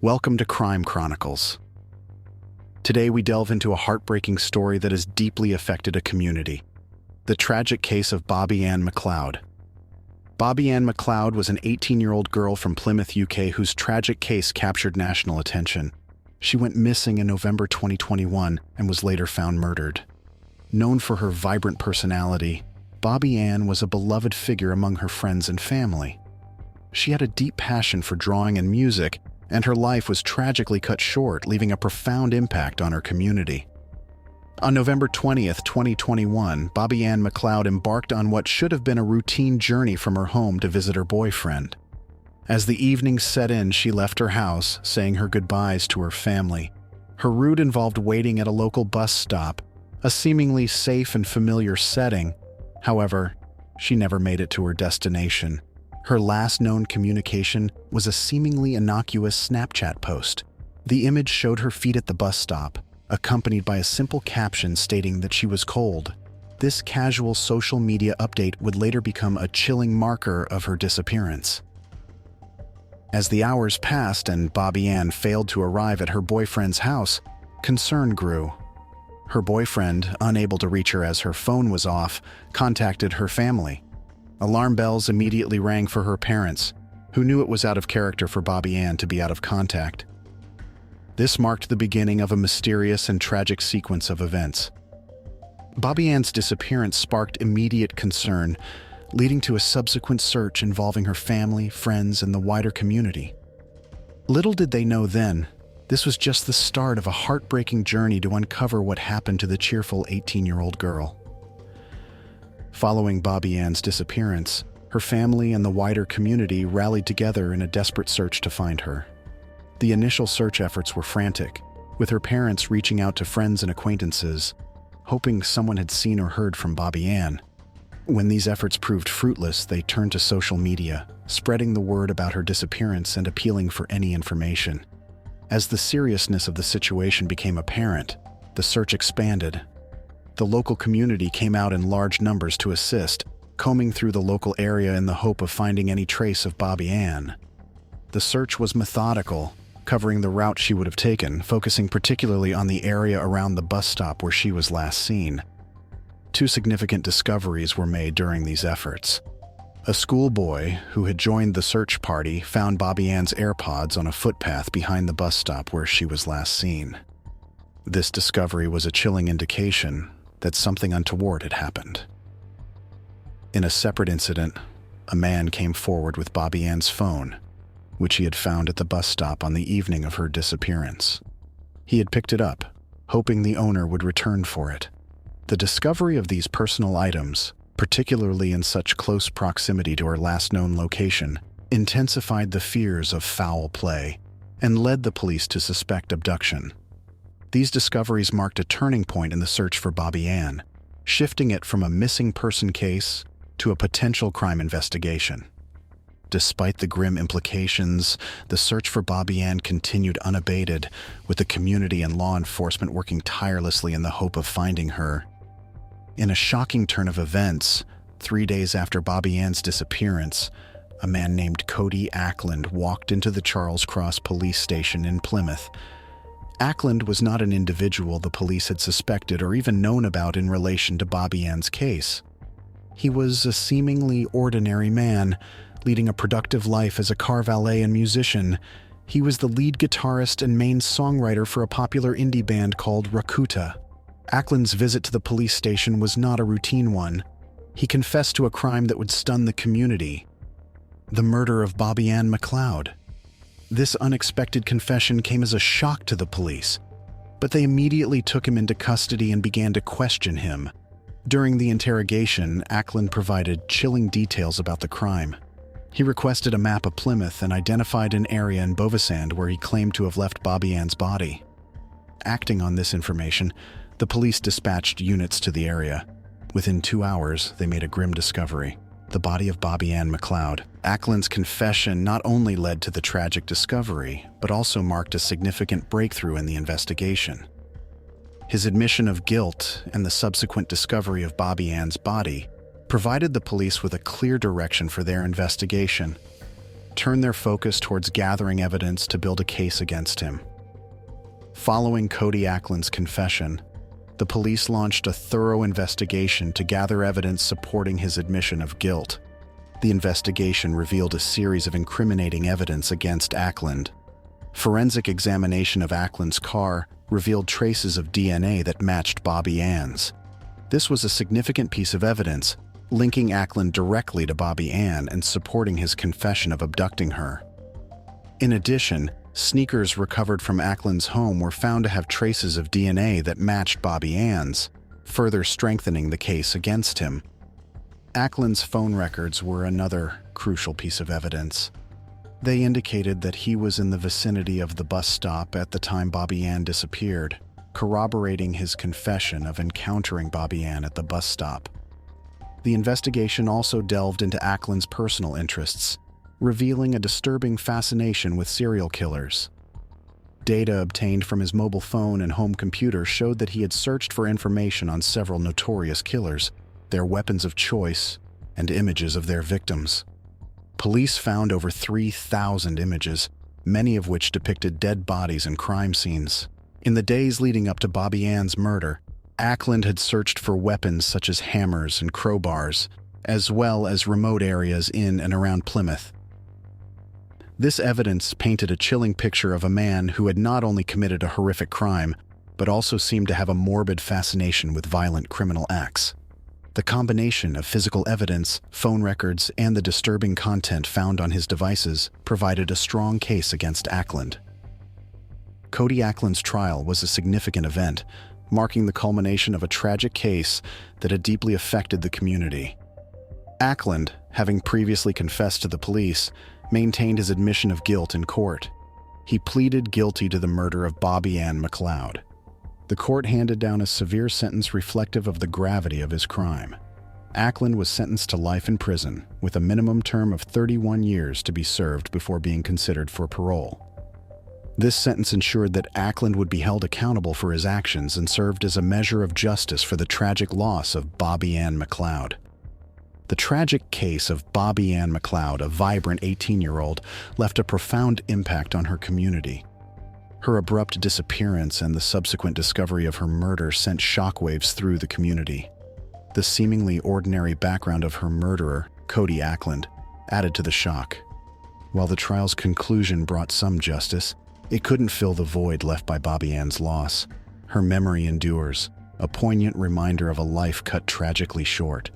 Welcome to Crime Chronicles. Today we delve into a heartbreaking story that has deeply affected a community. The tragic case of Bobbi Anne McLeod. Bobbi Anne McLeod was an 18-year-old girl from Plymouth, UK, whose tragic case captured national attention. She went missing in November 2021 and was later found murdered. Known for her vibrant personality, Bobbi Anne was a beloved figure among her friends and family. She had a deep passion for drawing and music, and her life was tragically cut short, leaving a profound impact on her community. On November 20th, 2021, Bobbi Anne McLeod embarked on what should have been a routine journey from her home to visit her boyfriend. As the evening set in, she left her house, saying her goodbyes to her family. Her route involved waiting at a local bus stop, a seemingly safe and familiar setting. However, she never made it to her destination. Her last known communication was a seemingly innocuous Snapchat post. The image showed her feet at the bus stop, accompanied by a simple caption stating that she was cold. This casual social media update would later become a chilling marker of her disappearance. As the hours passed and Bobbi Anne failed to arrive at her boyfriend's house, concern grew. Her boyfriend, unable to reach her as her phone was off, contacted her family. Alarm bells immediately rang for her parents, who knew it was out of character for Bobbi Anne to be out of contact. This marked the beginning of a mysterious and tragic sequence of events. Bobbi Anne's disappearance sparked immediate concern, leading to a subsequent search involving her family, friends, and the wider community. Little did they know then, this was just the start of a heartbreaking journey to uncover what happened to the cheerful 18-year-old girl. Following Bobbi Anne's disappearance, her family and the wider community rallied together in a desperate search to find her. The initial search efforts were frantic, with her parents reaching out to friends and acquaintances, hoping someone had seen or heard from Bobbi Anne. When these efforts proved fruitless, they turned to social media, spreading the word about her disappearance and appealing for any information. As the seriousness of the situation became apparent, the search expanded. The local community came out in large numbers to assist, combing through the local area in the hope of finding any trace of Bobbi Anne. The search was methodical, covering the route she would have taken, focusing particularly on the area around the bus stop where she was last seen. Two significant discoveries were made during these efforts. A schoolboy who had joined the search party found Bobbi Anne's AirPods on a footpath behind the bus stop where she was last seen. This discovery was a chilling indication that something untoward had happened. In a separate incident, a man came forward with Bobbi Anne's phone, which he had found at the bus stop on the evening of her disappearance. He had picked it up, hoping the owner would return for it. The discovery of these personal items, particularly in such close proximity to her last known location, intensified the fears of foul play and led the police to suspect abduction. These discoveries marked a turning point in the search for Bobbi Anne, shifting it from a missing person case to a potential crime investigation. Despite the grim implications, the search for Bobbi Anne continued unabated, with the community and law enforcement working tirelessly in the hope of finding her. In a shocking turn of events, 3 days after Bobbi Anne's disappearance, a man named Cody Ackland walked into the Charles Cross police station in Plymouth. Ackland was not an individual the police had suspected or even known about in relation to Bobbi Anne's case. He was a seemingly ordinary man, leading a productive life as a car valet and musician. He was the lead guitarist and main songwriter for a popular indie band called Rakuta. Ackland's visit to the police station was not a routine one. He confessed to a crime that would stun the community: the murder of Bobbi Anne McLeod. This unexpected confession came as a shock to the police, but they immediately took him into custody and began to question him. During the interrogation, Ackland provided chilling details about the crime. He requested a map of Plymouth and identified an area in Bovisand where he claimed to have left Bobbi Anne's body. Acting on this information, the police dispatched units to the area. Within 2 hours, they made a grim discovery: the body of Bobbi Anne McLeod. Ackland's confession not only led to the tragic discovery, but also marked a significant breakthrough in the investigation. His admission of guilt and the subsequent discovery of Bobbi Anne's body provided the police with a clear direction for their investigation. turned their focus towards gathering evidence to build a case against him. Following Cody Ackland's confession, the police launched a thorough investigation to gather evidence supporting his admission of guilt. The investigation revealed a series of incriminating evidence against Ackland. Forensic examination of Ackland's car revealed traces of DNA that matched Bobbi Anne's. This was a significant piece of evidence, linking Ackland directly to Bobbi Anne and supporting his confession of abducting her. In addition, sneakers recovered from Ackland's home were found to have traces of DNA that matched Bobbi Anne's, further strengthening the case against him. Ackland's phone records were another crucial piece of evidence. They indicated that he was in the vicinity of the bus stop at the time Bobbi Anne disappeared, corroborating his confession of encountering Bobbi Anne at the bus stop. The investigation also delved into Ackland's personal interests, revealing a disturbing fascination with serial killers. Data obtained from his mobile phone and home computer showed that he had searched for information on several notorious killers, their weapons of choice, and images of their victims. Police found over 3,000 images, many of which depicted dead bodies and crime scenes. In the days leading up to Bobbi Anne's murder, Ackland had searched for weapons such as hammers and crowbars, as well as remote areas in and around Plymouth. This evidence painted a chilling picture of a man who had not only committed a horrific crime, but also seemed to have a morbid fascination with violent criminal acts. The combination of physical evidence, phone records, and the disturbing content found on his devices provided a strong case against Ackland. Cody Ackland's trial was a significant event, marking the culmination of a tragic case that had deeply affected the community. Ackland, having previously confessed to the police, maintained his admission of guilt in court. He pleaded guilty to the murder of Bobbi Anne McLeod. The court handed down a severe sentence reflective of the gravity of his crime. Ackland was sentenced to life in prison, with a minimum term of 31 years to be served before being considered for parole. This sentence ensured that Ackland would be held accountable for his actions and served as a measure of justice for the tragic loss of Bobbi Anne McLeod. The tragic case of Bobbi Anne McLeod, a vibrant 18-year-old, left a profound impact on her community. Her abrupt disappearance and the subsequent discovery of her murder sent shockwaves through the community. The seemingly ordinary background of her murderer, Cody Ackland, added to the shock. While the trial's conclusion brought some justice, it couldn't fill the void left by Bobbi Anne's loss. Her memory endures, a poignant reminder of a life cut tragically short.